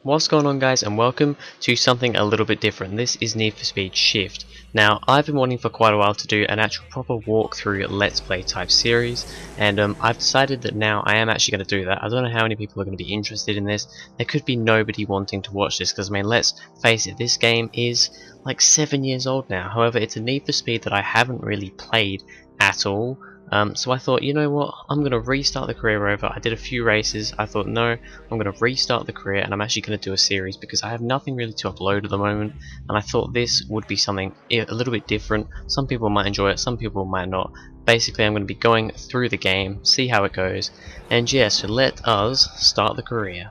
What's going on, guys, and welcome to something a little bit different. This is Need for Speed Shift. Now, I've been wanting for quite a while to do an actual proper walkthrough Let's Play type series, and I've decided that now I am actually going to do that. I don't know how many people are going to be interested in this. There could be nobody wanting to watch this, because I mean, let's face it, this game is like 7 years old now. However, it's a Need for Speed that I haven't really played at all. So I thought, you know what, I'm going to restart the career over. I did a few races. I thought, no, I'm going to restart the career, and I'm actually going to do a series because I have nothing really to upload at the moment, and I thought this would be something a little bit different. Some people might enjoy it, some people might not. Basically, I'm going to be going through the game, see how it goes, and yeah, so let us start the career.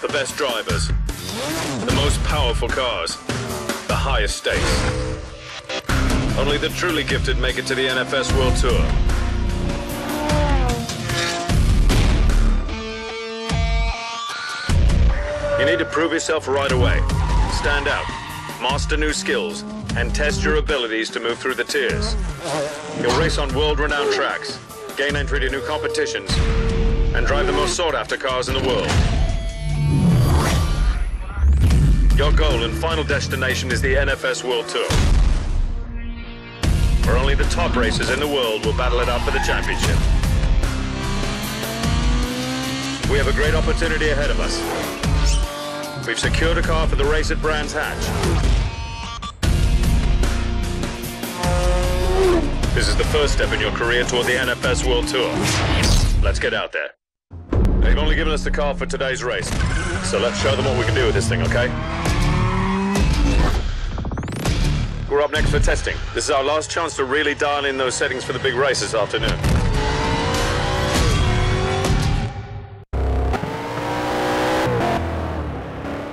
The best drivers, the most powerful cars, the highest stakes. Only the truly gifted make it to the NFS World Tour. You need to prove yourself right away. Stand out, master new skills, and test your abilities to move through the tiers. You'll race on world-renowned tracks, gain entry to new competitions, and drive the most sought-after cars in the world. Your goal and final destination is the NFS World Tour, where only the top racers in the world will battle it out for the championship. We have a great opportunity ahead of us. We've secured a car for the race at Brands Hatch. This is the first step in your career toward the NFS World Tour. Let's get out there. They've only given us the car for today's race, so let's show them what we can do with this thing, okay? We're up next for testing. This is our last chance to really dial in those settings for the big race this afternoon.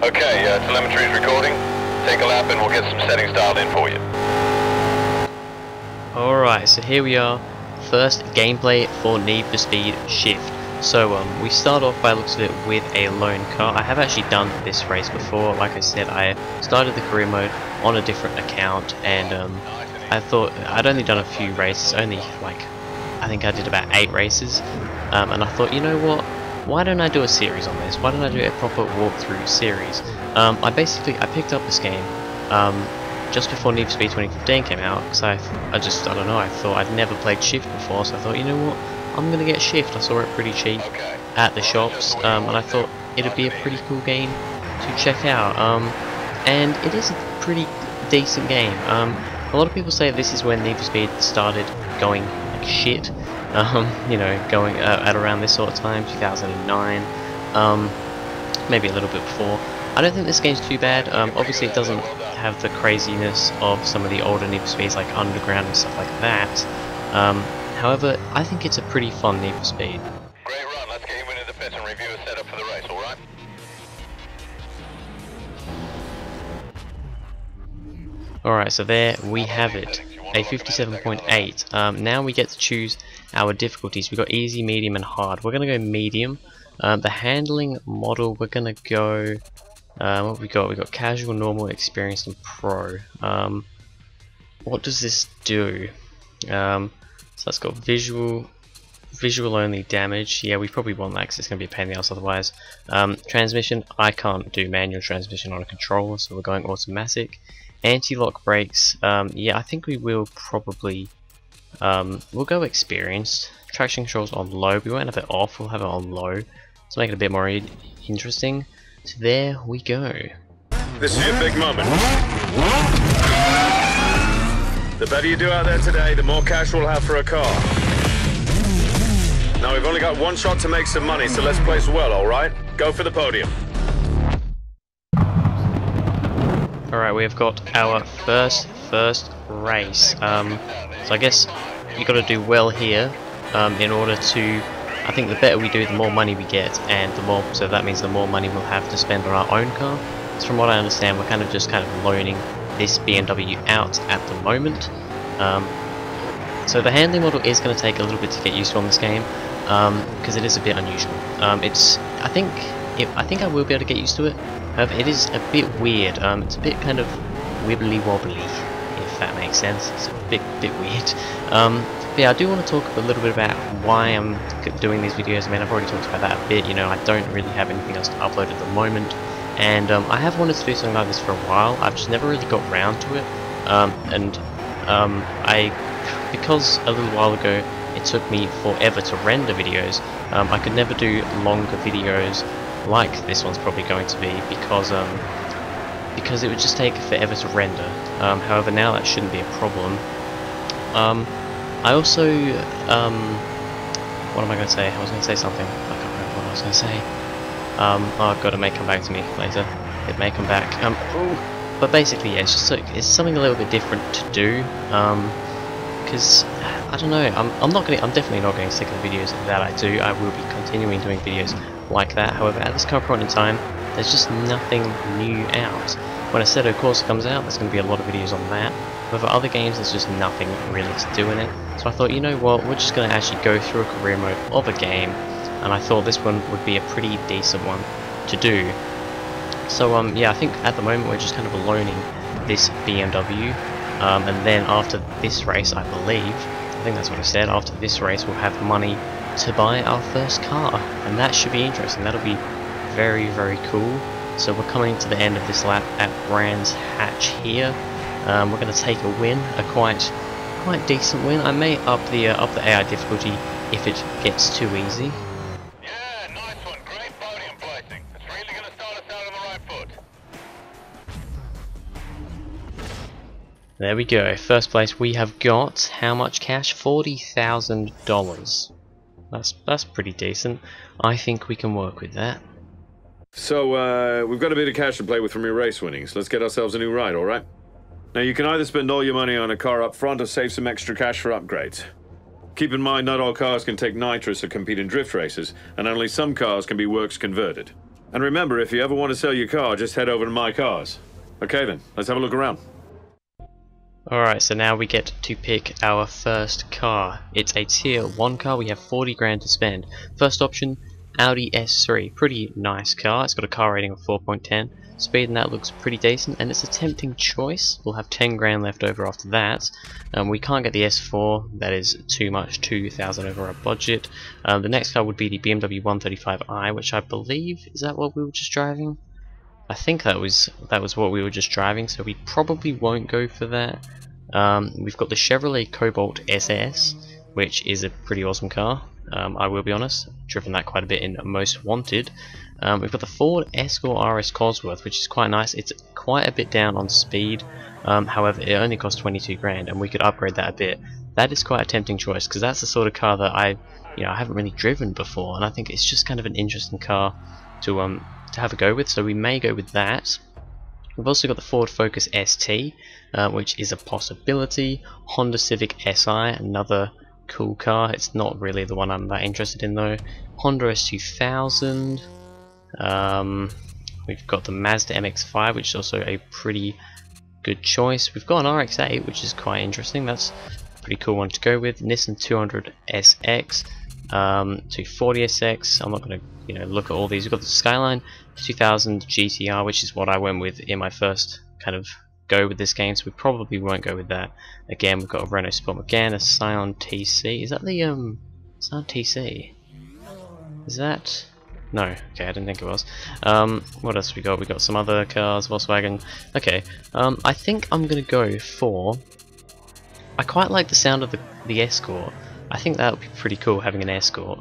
Okay, telemetry is recording. Take a lap and we'll get some settings dialed in for you. Alright, so here we are. First gameplay for Need for Speed Shift. So we start off by looks of it with a lone car. I have actually done this race before. Like I said, I started the career mode on a different account, and I thought I'd only done a few races, only like I think I did about 8 races, and I thought, you know what, why don't I do a series on this? Why don't I do a proper walkthrough series? I picked up this game just before Need for Speed 2015 came out, because I don't know, I thought I'd never played Shift before, so I thought, you know what, I'm gonna get Shift. I saw it pretty cheap at the shops, and I thought it'd be a pretty cool game to check out. And it is a pretty decent game. A lot of people say this is when Need for Speed started going like shit. You know, going at around this sort of time, 2009, maybe a little bit before. I don't think this game's too bad. Obviously, it doesn't have the craziness of some of the older Need for Speeds like Underground and stuff like that. However, I think it's a pretty fun Need for Speed. Great run. Let's get you into the pits and review a setup for the race, all right? Alright, so there we have it. A 57.8. Now we get to choose our difficulties. We've got easy, medium, and hard. We're going to go medium. The handling model, we're going to go... what have we got? We've got casual, normal, experienced, and pro. What does this do? So let's go visual only damage. Yeah, we probably want that because it's going to be a pain in the ass otherwise. Transmission, I can't do manual transmission on a controller, so we're going automatic. Anti-lock brakes, yeah, I think we will probably, we'll go experienced. Traction controls on low, we won't have it off, we'll have it on low to make it a bit more interesting. So there we go. This is your big moment. The better you do out there today, the more cash we'll have for a car. Now we've only got one shot to make some money, so let's place well, alright? Go for the podium. Alright, we have got our first race. So I guess you got to do well here in order to... I think the better we do, the more money we get, and so that means the more money we'll have to spend on our own car. So from what I understand, we're kind of loaning this BMW out at the moment. So the handling model is going to take a little bit to get used to on this game, because it is a bit unusual. I think I will be able to get used to it. However, it is a bit weird. It's a bit kind of wibbly wobbly, if if that makes sense. It's a bit weird. But yeah, I do want to talk a little bit about why I'm doing these videos. I mean, I've already talked about that a bit. You know, I don't really have anything else to upload at the moment, and I have wanted to do something like this for a while. I've just never really got round to it, because a little while ago it took me forever to render videos. I could never do longer videos like this one's probably going to be because it would just take forever to render. However, now that shouldn't be a problem. I also, what am I going to say? I was going to say something. I can't remember what I was going to say. Oh god, it may come back to me later. It may come back. But basically, yeah, it's something a little bit different to do. Because I don't know. I'm definitely not getting sick of the videos that I do. I will be continuing doing videos like that. However, at this current point in time, there's just nothing new out. When Assetto Corsa comes out, there's going to be a lot of videos on that. However, other games, there's just nothing really to do in it. So I thought, you know what, we're just going to actually go through a career mode of a game, and I thought this one would be a pretty decent one to do. So yeah, I think at the moment we're just kind of loaning this BMW, and then after this race, I think that's what I said, after this race we'll have money to buy our first car, and that should be interesting. That'll be very, very cool. So we're coming to the end of this lap at Brands Hatch here. We're going to take a win, a quite decent win. I may up the AI difficulty if it gets too easy. Yeah, nice one. Great podium placing. It's really going to start us out on the right foot. There we go. First place we have got how much cash? $40,000. That's pretty decent. I think we can work with that. So, we've got a bit of cash to play with from your race winnings. Let's get ourselves a new ride, alright? Now, you can either spend all your money on a car up front or save some extra cash for upgrades. Keep in mind, not all cars can take nitrous or compete in drift races, and only some cars can be works converted. And remember, if you ever want to sell your car, just head over to My Cars. Okay then, let's have a look around. Alright, so now we get to pick our first car. It's a tier 1 car, we have 40 grand to spend. First option, Audi S3, pretty nice car. It's got a car rating of 4.10. Speed and that looks pretty decent, and it's a tempting choice. We'll have 10 grand left over after that. We can't get the S4, that is too much, 2,000 over our budget. The next car would be the BMW 135i, which I believe, is that what we were just driving? I think that was what we were just driving, so we probably won't go for that. We've got the Chevrolet Cobalt SS, which is a pretty awesome car. I will be honest, I've driven that quite a bit in Most Wanted. We've got the Ford Escort RS Cosworth, which is quite nice. It's quite a bit down on speed, however it only costs 22 grand, and we could upgrade that a bit. That is quite a tempting choice, because that's the sort of car that I haven't really driven before, and I think it's just kind of an interesting car to have a go with, so we may go with that. We've also got the Ford Focus ST, which is a possibility. Honda Civic Si, another cool car. It's not really the one I'm that interested in though. Honda S2000. We've got the Mazda MX-5, which is also a pretty good choice. We've got an RX-8, which is quite interesting. That's a pretty cool one to go with. Nissan 200SX, 240SX. I'm not going to look at all these. We've got the Skyline 2000 GTR, which is what I went with in my first kind of go with this game, so we probably won't go with that. Again, we've got a Renault Sport Megane, a Scion TC. Is that the Scion TC? Is that? No, okay, I didn't think it was. What else we got? We got some other cars, Volkswagen. Okay, I think I'm gonna go for. I quite like the sound of the Escort. I think that would be pretty cool having an Escort.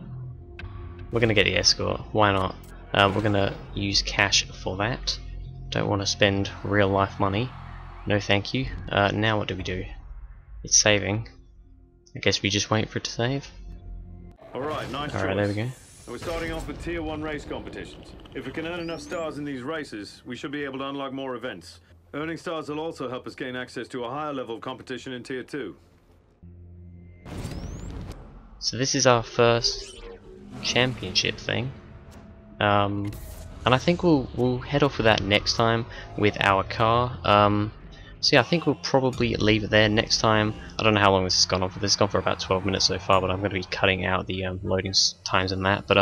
We're gonna get the Escort. Why not? We're gonna use cash for that. Don't want to spend real life money. No thank you. Now what do we do? It's saving. I guess we just wait for it to save. Alright, nice choice. Alright, there we go. We're starting off with Tier 1 race competitions. If we can earn enough stars in these races, we should be able to unlock more events. Earning stars will also help us gain access to a higher level of competition in Tier 2. So this is our first championship thing. And I think we'll head off with that next time with our car. So yeah, I think we'll probably leave it there. Next time, I don't know how long this has gone on for. This has gone for about 12 minutes so far, but I'm going to be cutting out the loading times and that. But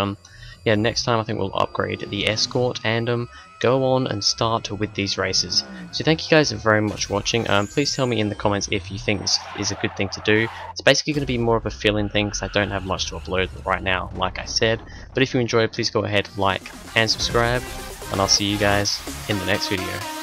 yeah, next time I think we'll upgrade the escort and go on and start with these races. So thank you guys very much for watching. Please tell me in the comments if you think this is a good thing to do. It's basically going to be more of a fill-in thing because I don't have much to upload right now, like I said. But if you enjoyed, please go ahead, like and subscribe, and I'll see you guys in the next video.